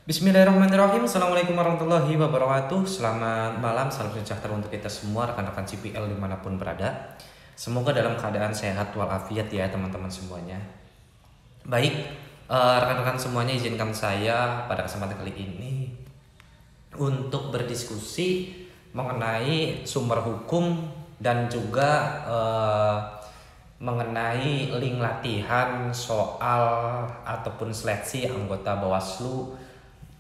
Bismillahirrahmanirrahim. Assalamualaikum warahmatullahi wabarakatuh. Selamat malam, salam sejahtera untuk kita semua rekan-rekan CPL dimanapun berada. Semoga dalam keadaan sehat walafiat ya teman-teman semuanya. Baik, rekan-rekan semuanya, izinkan saya pada kesempatan kali ini untuk berdiskusi mengenai sumber hukum dan juga mengenai link latihan soal ataupun seleksi anggota Bawaslu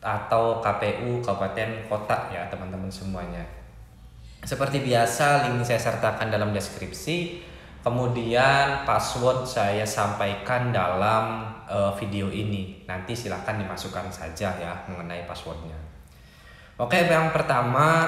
atau KPU Kabupaten Kota ya teman-teman semuanya. Seperti biasa, link saya sertakan dalam deskripsi. Kemudian password saya sampaikan dalam video ini. Nanti silahkan dimasukkan saja ya mengenai passwordnya. Oke, yang pertama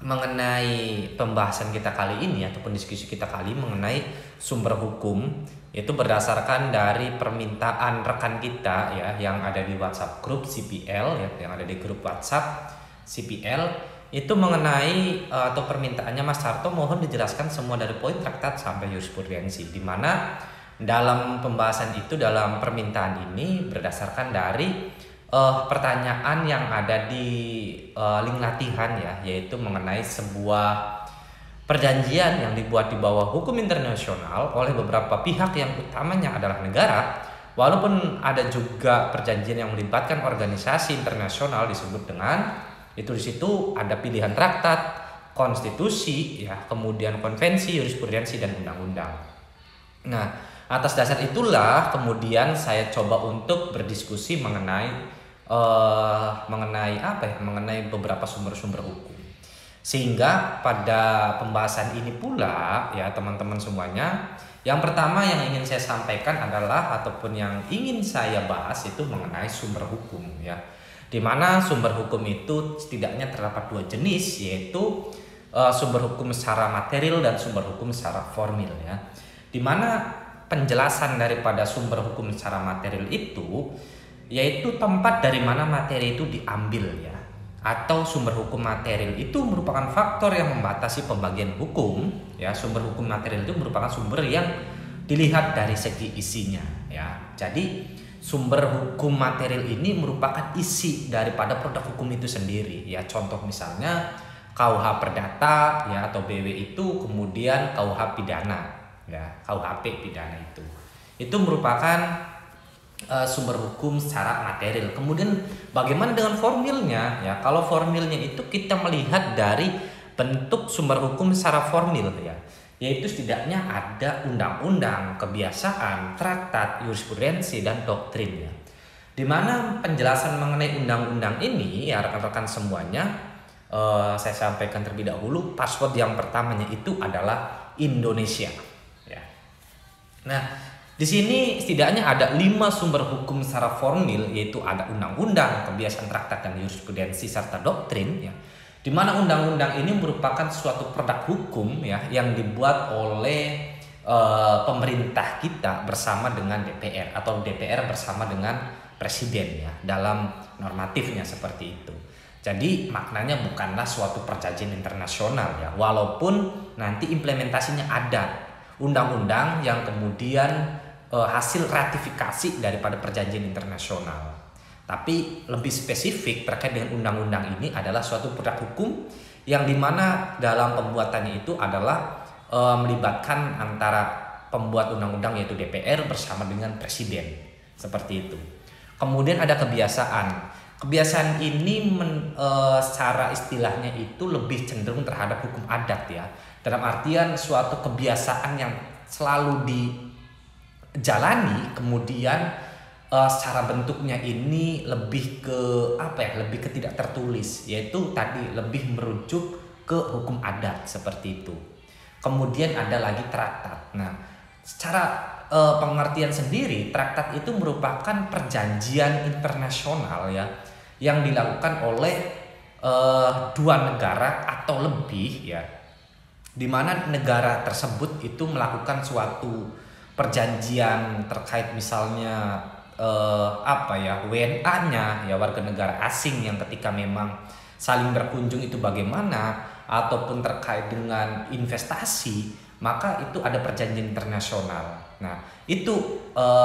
mengenai pembahasan kita kali ini ataupun diskusi kita kali mengenai sumber hukum, itu berdasarkan dari permintaan rekan kita ya yang ada di WhatsApp grup CPL ya, yang ada di grup WhatsApp CPL itu mengenai atau permintaannya Mas Harto mohon dijelaskan semua dari poin traktat sampai jurisprudensi, di mana dalam pembahasan itu dalam permintaan ini berdasarkan dari pertanyaan yang ada di link latihan ya, yaitu mengenai sebuah perjanjian yang dibuat di bawah hukum internasional oleh beberapa pihak yang utamanya adalah negara, walaupun ada juga perjanjian yang melibatkan organisasi internasional disebut dengan itu, di situ ada pilihan traktat, konstitusi ya, kemudian konvensi, jurisprudensi dan undang-undang. Nah, atas dasar itulah kemudian saya coba untuk berdiskusi mengenai beberapa sumber-sumber hukum, sehingga pada pembahasan ini pula ya teman-teman semuanya, yang pertama yang ingin saya sampaikan adalah ataupun yang ingin saya bahas itu mengenai sumber hukum ya, di mana sumber hukum itu setidaknya terdapat dua jenis, yaitu sumber hukum secara material dan sumber hukum secara formil ya, di mana penjelasan daripada sumber hukum secara material itu yaitu tempat dari mana materi itu diambil ya, atau sumber hukum material itu merupakan faktor yang membatasi pembagian hukum ya. Sumber hukum material itu merupakan sumber yang dilihat dari segi isinya ya. Jadi sumber hukum material ini merupakan isi daripada produk hukum itu sendiri ya. Contoh misalnya KUH Perdata ya atau BW itu, kemudian KUH Pidana ya, KUHP pidana itu merupakan sumber hukum secara material. Kemudian bagaimana dengan formilnya ya? Kalau formilnya itu kita melihat dari bentuk sumber hukum secara formil ya, yaitu setidaknya ada undang-undang, kebiasaan, traktat, jurisprudensi dan doktrin ya. Dimana penjelasan mengenai undang-undang ini ya rekan-rekan semuanya, saya sampaikan terlebih dahulu, password yang pertamanya itu adalah Indonesia ya. Nah, di sini setidaknya ada 5 sumber hukum secara formil, yaitu ada undang-undang, kebiasaan, traktat dan jurisprudensi serta doktrin ya. Di mana undang-undang ini merupakan suatu produk hukum ya yang dibuat oleh pemerintah kita bersama dengan DPR atau DPR bersama dengan presiden ya, dalam normatifnya seperti itu. Jadi maknanya bukanlah suatu perjanjian internasional ya, walaupun nanti implementasinya ada undang-undang yang kemudian hasil ratifikasi daripada perjanjian internasional. Tapi lebih spesifik terkait dengan undang-undang ini adalah suatu produk hukum yang dimana dalam pembuatannya itu adalah melibatkan antara pembuat undang-undang yaitu DPR bersama dengan presiden, seperti itu. Kemudian ada kebiasaan. Kebiasaan ini secara istilahnya itu lebih cenderung terhadap hukum adat ya. Dalam artian suatu kebiasaan yang selalu dijalani, kemudian secara bentuknya ini lebih ke lebih ke tidak tertulis, yaitu tadi lebih merujuk ke hukum adat seperti itu. Kemudian ada lagi traktat. Nah, secara pengertian sendiri, traktat itu merupakan perjanjian internasional ya yang dilakukan oleh dua negara atau lebih ya, di mana negara tersebut itu melakukan suatu perjanjian terkait misalnya WNA-nya ya, warga negara asing yang ketika memang saling berkunjung itu bagaimana, ataupun terkait dengan investasi, maka itu ada perjanjian internasional. Nah, itu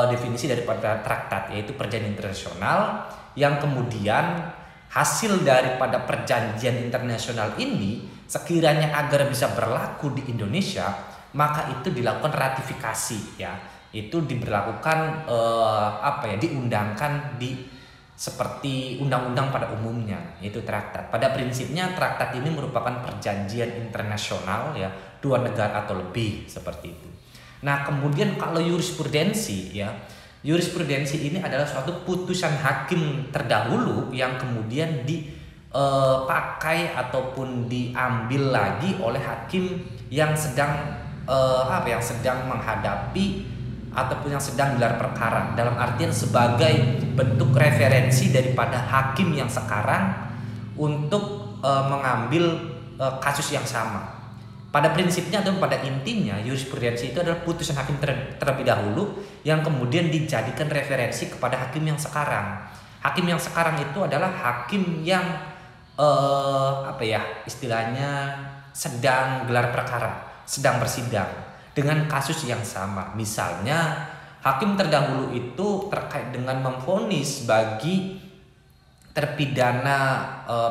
definisi daripada traktat, yaitu perjanjian internasional yang kemudian hasil daripada perjanjian internasional ini sekiranya agar bisa berlaku di Indonesia, maka itu dilakukan ratifikasi ya. Itu diberlakukan diundangkan di seperti undang-undang pada umumnya, yaitu traktat. Pada prinsipnya traktat ini merupakan perjanjian internasional ya, dua negara atau lebih seperti itu. Nah, kemudian kalau jurisprudensi ya, jurisprudensi ini adalah suatu putusan hakim terdahulu yang kemudian dipakai ataupun diambil lagi oleh hakim yang sedang yang sedang menghadapi ataupun yang sedang gelar perkara, dalam artian sebagai bentuk referensi daripada hakim yang sekarang untuk mengambil kasus yang sama. Pada prinsipnya atau pada intinya jurisprudensi itu adalah putusan hakim terlebih dahulu yang kemudian dijadikan referensi kepada hakim yang sekarang. Hakim yang sekarang itu adalah hakim yang istilahnya sedang gelar perkara, sedang bersidang dengan kasus yang sama. Misalnya hakim terdahulu itu terkait dengan memvonis bagi terpidana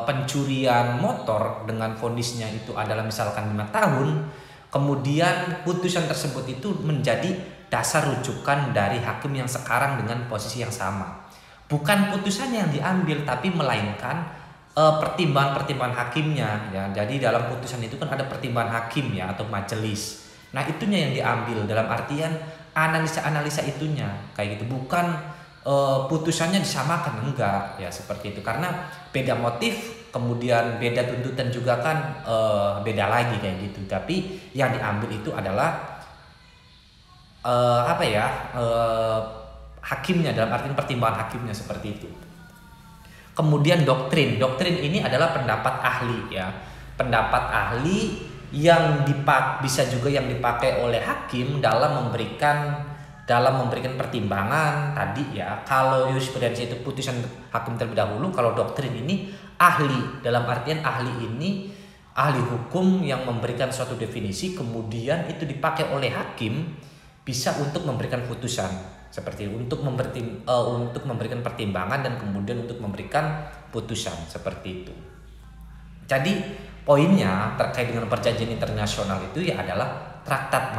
pencurian motor dengan vonisnya itu adalah misalkan 5 tahun, kemudian putusan tersebut itu menjadi dasar rujukan dari hakim yang sekarang dengan posisi yang sama. Bukan putusannya yang diambil, tapi melainkan pertimbangan-pertimbangan hakimnya ya. Jadi dalam putusan itu kan ada pertimbangan hakim ya atau majelis. Nah, itunya yang diambil dalam artian analisa-analisa itunya kayak gitu, bukan putusannya disamakan, enggak ya seperti itu, karena beda motif kemudian beda tuntutan juga kan beda lagi kayak gitu. Tapi yang diambil itu adalah hakimnya, dalam artian pertimbangan hakimnya seperti itu. Kemudian doktrin ini adalah pendapat ahli ya, pendapat ahli yang bisa juga yang dipakai oleh hakim dalam memberikan pertimbangan tadi ya. Kalau jurisprudensi itu putusan hakim terlebih dahulu, kalau doktrin ini ahli, dalam artian ahli ini ahli hukum yang memberikan suatu definisi kemudian itu dipakai oleh hakim bisa untuk memberikan putusan seperti itu, untuk memberikan pertimbangan dan kemudian untuk memberikan putusan seperti itu. Jadi poinnya terkait dengan perjanjian internasional itu ya adalah traktat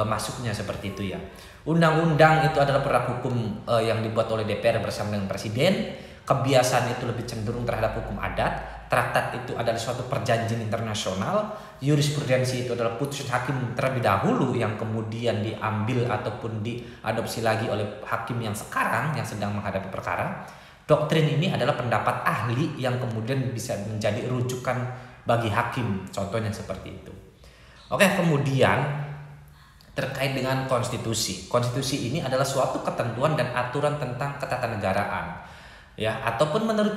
masuknya seperti itu ya. Undang-undang itu adalah produk hukum yang dibuat oleh DPR bersama dengan Presiden. Kebiasaan itu lebih cenderung terhadap hukum adat. Traktat itu adalah suatu perjanjian internasional. Jurisprudensi itu adalah putusan hakim terlebih dahulu yang kemudian diambil ataupun diadopsi lagi oleh hakim yang sekarang yang sedang menghadapi perkara. Doktrin ini adalah pendapat ahli yang kemudian bisa menjadi rujukan bagi hakim, contohnya seperti itu. Oke, kemudian terkait dengan konstitusi. Konstitusi ini adalah suatu ketentuan dan aturan tentang ketatanegaraan. Ya, ataupun menurut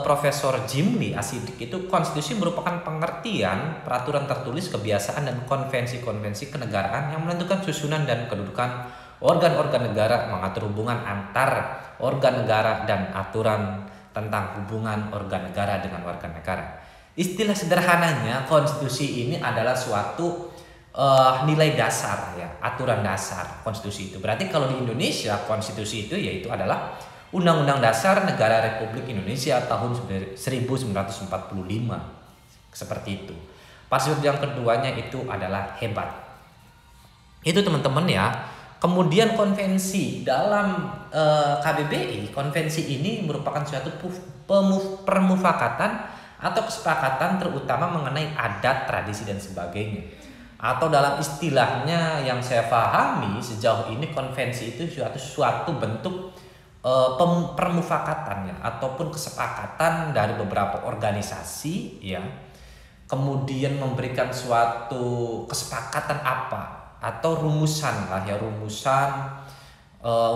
Profesor Jim Lee Asidik itu konstitusi merupakan pengertian peraturan tertulis, kebiasaan dan konvensi-konvensi kenegaraan yang menentukan susunan dan kedudukan organ-organ negara, mengatur hubungan antar organ negara dan aturan tentang hubungan organ negara dengan warga negara. Istilah sederhananya konstitusi ini adalah suatu nilai dasar ya, aturan dasar konstitusi itu. Berarti kalau di Indonesia konstitusi itu yaitu adalah Undang-Undang Dasar Negara Republik Indonesia tahun 1945 seperti itu. Pasal yang keduanya itu adalah hebat. Itu teman-teman ya. Kemudian konvensi dalam KBBI, konvensi ini merupakan suatu permufakatan atau kesepakatan terutama mengenai adat, tradisi dan sebagainya. Atau dalam istilahnya yang saya pahami sejauh ini konvensi itu suatu bentuk permufakatan ya, ataupun kesepakatan dari beberapa organisasi ya, kemudian memberikan suatu kesepakatan atau rumusan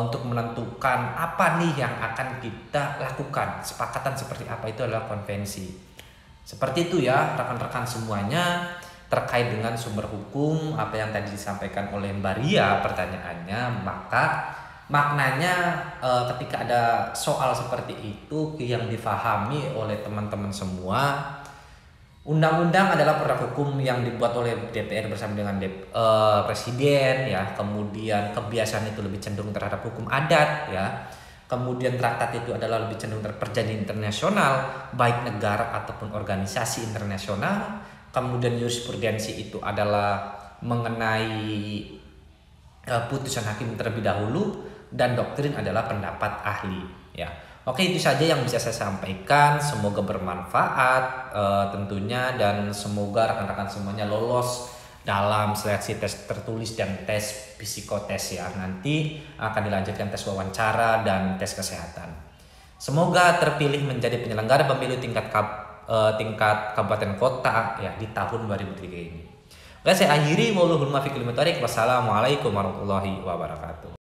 untuk menentukan apa nih yang akan kita lakukan. Kesepakatan seperti apa itu adalah konvensi. Seperti itu ya rekan-rekan semuanya terkait dengan sumber hukum apa yang tadi disampaikan oleh Mbak Ria pertanyaannya. Maka maknanya ketika ada soal seperti itu yang difahami oleh teman-teman semua, Undang-undang adalah produk hukum yang dibuat oleh DPR bersama dengan Presiden ya. Kemudian kebiasaan itu lebih cenderung terhadap hukum adat ya. Kemudian traktat itu adalah lebih cenderung terhadap perjanjian internasional baik negara ataupun organisasi internasional. Kemudian jurisprudensi itu adalah mengenai putusan hakim terlebih dahulu, dan doktrin adalah pendapat ahli ya. Oke, itu saja yang bisa saya sampaikan. Semoga bermanfaat tentunya, dan semoga rekan-rekan semuanya lolos dalam seleksi tes tertulis dan tes psikotes ya. Nanti akan dilanjutkan tes wawancara dan tes kesehatan. Semoga terpilih menjadi penyelenggara pemilu tingkat kabupaten kota ya di tahun 2003 ini. Oke, saya akhiri. Wassalamualaikum warahmatullahi wabarakatuh.